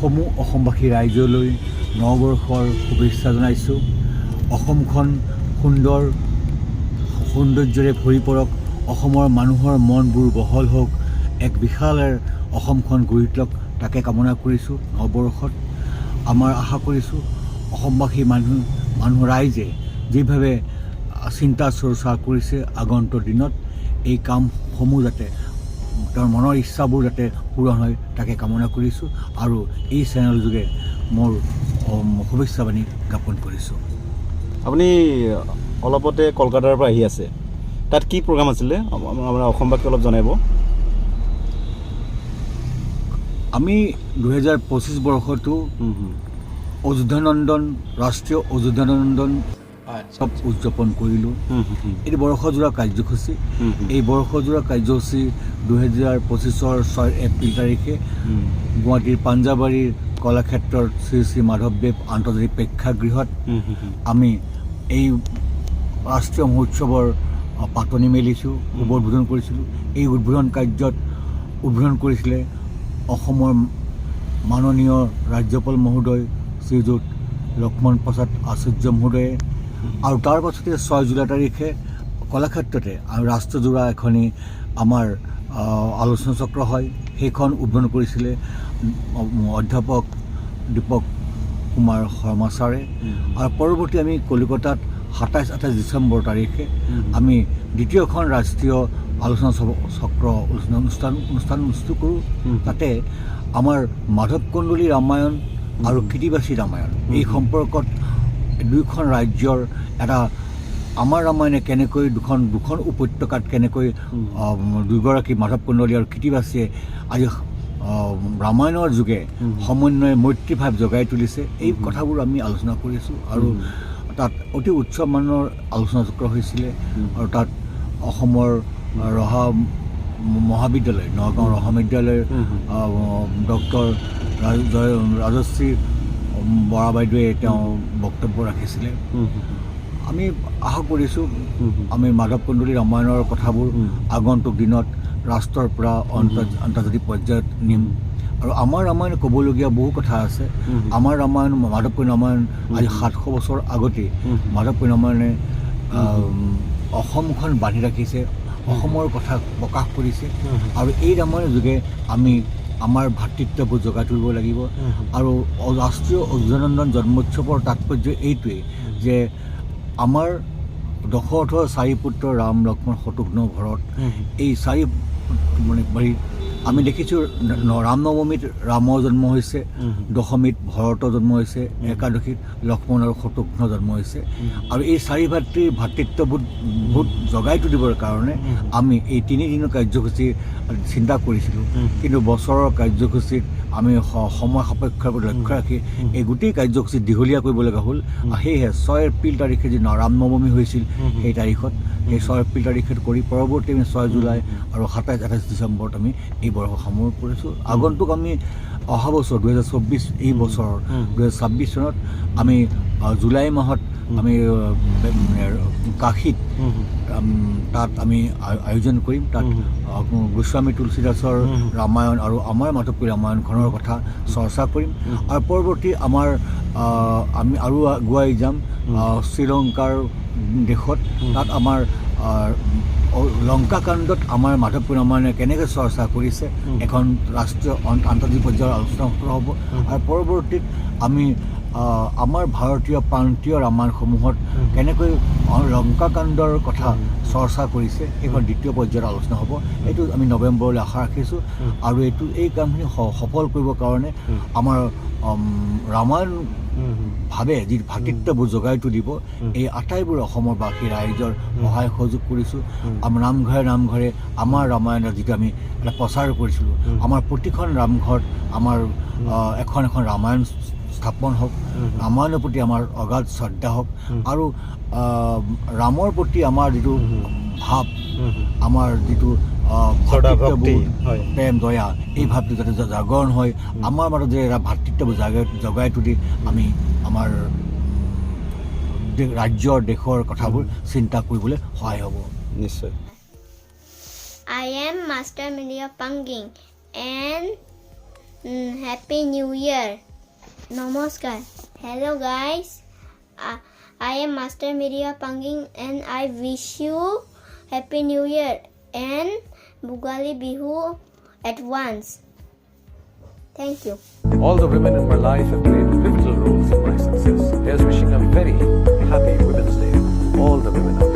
সমূহ অসমবাসী ৰাইজলৈ নৱবৰ্ষৰ শুভেচ্ছা জনাইছোঁ। অসমখন সৌন্দৰ্যৰে ভৰি পৰক, অসমৰ মানুহৰ মনবোৰ বহল হওক, এক বিশাল অসমখন গঢ়ি তোলক, তাকে কামনা কৰিছোঁ। নৱবৰ্ষত আমাৰ আশা কৰিছোঁ অসমবাসী মানুহ ৰাইজে যিভাৱে চিন্তা চৰ্চা কৰিছে আগন্তুক দিনত এই কামসমূহ যাতে তেওঁৰ মনৰ ইচ্ছাবোৰ যাতে পূৰণ হয় তাকে কামনা কৰিছোঁ আৰু এই চেনেল যোগে মোৰ শুভেচ্ছা বাণী জ্ঞাপন কৰিছোঁ। আপুনি অলপতে কলকাতাৰ পৰা আহি আছে, তাত কি প্ৰগ্ৰাম আছিলে আমাৰ অসমবাসীক অলপ জনাব। আমি 2025 বৰ্ষটো অযোধ্যানন্দন ৰাষ্ট্ৰীয় অযোধ্যানন্দন উৎসৱ উদযাপন কৰিলোঁ। এইটো বৰ্ষজোৰা কাৰ্যসূচী। এই বৰ্ষজোৰা কাৰ্যসূচী 2025 6 এপ্ৰিল তাৰিখে গুৱাহাটীৰ পাঞ্জাবাৰীৰ কলাক্ষেত্ৰৰ শ্ৰী শ্ৰী মাধৱদেৱ আন্তৰ্জাতিক প্ৰেক্ষাগৃহত আমি এই ৰাষ্ট্ৰীয় মহোৎসৱৰ পাতনি মেলিছোঁ, উদ্বোধন কৰিছিলোঁ। এই উদ্বোধন কাৰ্যত উদ্বোধন কৰিছিলে অসমৰ মাননীয় ৰাজ্যপাল মহোদয় শ্ৰীযুত লক্ষ্মণ প্ৰসাদ আচাৰ্য মহোদয়ে। আৰু তাৰ পাছতে 6 জুলাই তাৰিখে কলাক্ষেত্ৰতে আৰু ৰাষ্ট্ৰজোৰা এখনি আমাৰ আলোচনা চক্ৰ হয়, সেইখন উদ্বোধন কৰিছিলে অধ্যাপক দীপক কুমাৰ শৰ্মা ছাৰে। আৰু পৰৱৰ্তী আমি কলিকতাত 27-28 ডিচেম্বৰ তাৰিখে আমি দ্বিতীয়খন ৰাষ্ট্ৰীয় আলোচনা চক্ৰ অনুষ্ঠান অনুষ্ঠিত কৰোঁ। তাতে আমাৰ মাধৱ কন্দলী ৰামায়ণ আৰু কৃতিবাসী ৰামায়ণ এই সম্পৰ্কত দুয়োখন ৰাজ্যৰ এটা আমাৰ ৰামায়ণে কেনেকৈ দুখন উপত্যকাত কেনেকৈ দুয়োগৰাকী মাধৱ কন্দলী আৰু কৃতিবাসীয়ে আজি ৰামায়ণৰ যোগে সমন্বয় মৈত্ৰীভাৱ জগাই তুলিছে, এই কথাবোৰ আমি আলোচনা কৰিছোঁ। আৰু তাত অতি উচ্চমানৰ আলোচনা চক্ৰ হৈছিলে। আৰু তাত অসমৰ ৰহা মহাবিদ্যালয়, নগাঁও ৰহা বিদ্যালয়ৰ ডক্টৰ ৰাজশ্ৰী বৰা বাইদেৱে তেওঁ বক্তব্য ৰাখিছিলে। আমি আশা কৰিছোঁ আমি মাধৱ কন্দলী ৰামায়ণৰ কথাবোৰ আগন্তুক দিনত ৰাষ্ট্ৰৰ পৰা আন্তৰ্জাতিক পৰ্যায়ত নিম। আৰু আমাৰ ৰামায়ণ ক'বলগীয়া বহু কথা আছে। আমাৰ ৰামায়ণ মাধৱ কন্দলী ৰামায়ণ আজি 700 বছৰ আগতেই মাধৱ কন্দলী ৰামায়ণে অসমখন বান্ধি ৰাখিছে, অসমৰ কথা প্ৰকাশ কৰিছে। আৰু এই ৰামায়ণৰ যোগে আমি আমাৰ ভাতৃত্ববোৰ জগাই তুলিব লাগিব। আৰু ৰাষ্ট্ৰীয় অযোধ্যানন্দন জন্মোৎসৱৰ তাৎপৰ্য এইটোৱেই যে আমাৰ দশৰথৰ 4 পুত্ৰ ৰাম লক্ষ্মণ শত্ৰুঘ্ন ভৰত, এই 4 আমি দেখিছোঁ ৰামনৱমীত ৰামৰ জন্ম হৈছে, দশমীত ভৰতৰ জন্ম হৈছে, একাদশীত লক্ষ্মণ আৰু শত্ৰুঘ্ন জন্ম হৈছে। আৰু এই 4 ভাতৃৰ ভাতৃত্ববোধ জগাই তুলিবৰ কাৰণে আমি এই 3 দিনৰ কাৰ্যসূচী চিন্তা কৰিছিলোঁ। কিন্তু বছৰৰ কাৰ্যসূচীত আমি সময় সাপেক্ষৰ প্ৰতি লক্ষ্য ৰাখি এই গোটেই কাৰ্যসূচী দীঘলীয়া কৰিব লগা হ'ল। সেয়েহে 6 এপ্ৰিল তাৰিখে যি ৰামনৱমী হৈছিল সেই তাৰিখত সেই 6 এপ্ৰিল তাৰিখত কৰি পৰৱৰ্তী আমি 6 জুলাই আৰু 27-28 ডিচেম্বৰত আমি এই বৰ্ষ সামৰি কৰিছোঁ। আগন্তুক আমি অহা বছৰ 2024 এই বছৰৰ 2026 চনত আমি জুলাই মাহত আমি কাশীত তাত আমি আয়োজন কৰিম। তাত গোস্বামী তুলসীদাসৰ ৰামায়ণ আৰু আমাৰ মাধৱ কন্দলী ৰামায়ণখনৰ কথা চৰ্চা কৰিম। আৰু পৰৱৰ্তী আমি আৰু আগুৱাই যাম শ্ৰীলংকাৰ দেশত। তাত আমাৰ লংকাকাণ্ডত আমাৰ মাধৱ কন্দলী ৰামায়ণে কেনেকৈ চৰ্চা কৰিছে এখন ৰাষ্ট্ৰীয় আন্তৰ্জাতিক পৰ্যায়ৰ আলোচনা হ'ব। আৰু পৰৱৰ্তীত আমি আমাৰ ভাৰতীয় প্ৰান্তীয় ৰামায়ণসমূহত কেনেকৈ লংকাকাণ্ডৰ কথা চৰ্চা কৰিছে সেইখন দ্বিতীয় পৰ্যায়ৰ আলোচনা হ'ব। এইটো আমি নৱেম্বৰলৈ আশা ৰাখিছোঁ। আৰু এই কামখিনি সফল কৰিবৰ কাৰণে আমাৰ ৰামায়ণ ভাৱে যি ভাতৃত্ববোৰ জগাই তুলিব এই আটাইবোৰ অসমৰ বাসী ৰাইজৰ সহায় সহযোগ কৰিছোঁ। আমাৰ নামঘৰে আমাৰ ৰামায়ণৰ যিটো আমি এটা প্ৰচাৰ কৰিছিলোঁ, আমাৰ প্ৰতিখন নামঘৰত আমাৰ এখন ৰামায়ণ স্থাপন হওক, ৰামায়ণৰ প্ৰতি আমাৰ অগাধ শ্ৰদ্ধা হওক। আৰু ৰামৰ প্ৰতি আমাৰ যিটো ভাৱ, আমাৰ যিটো প্ৰেম দয়া, এই ভাৱটো যাতে জাগৰণ হয়, আমাৰ মাজত যে এটা ভাতৃত্ববোৰ জগাই তুলি আমি আমাৰ ৰাজ্যৰ দেশৰ কথাবোৰ চিন্তা কৰিবলৈ সহায় হ'ব। নিশ্চয়। I am Master Melia Panging and Happy New Year. Namaskar. Hello guys. I am Master Miria Panging and I wish you Happy New Year and Bugali Bihu at once. Thank you. All the women in my life have played pivotal roles in my success. Here's wishing a very happy Women's Day. All the women out there.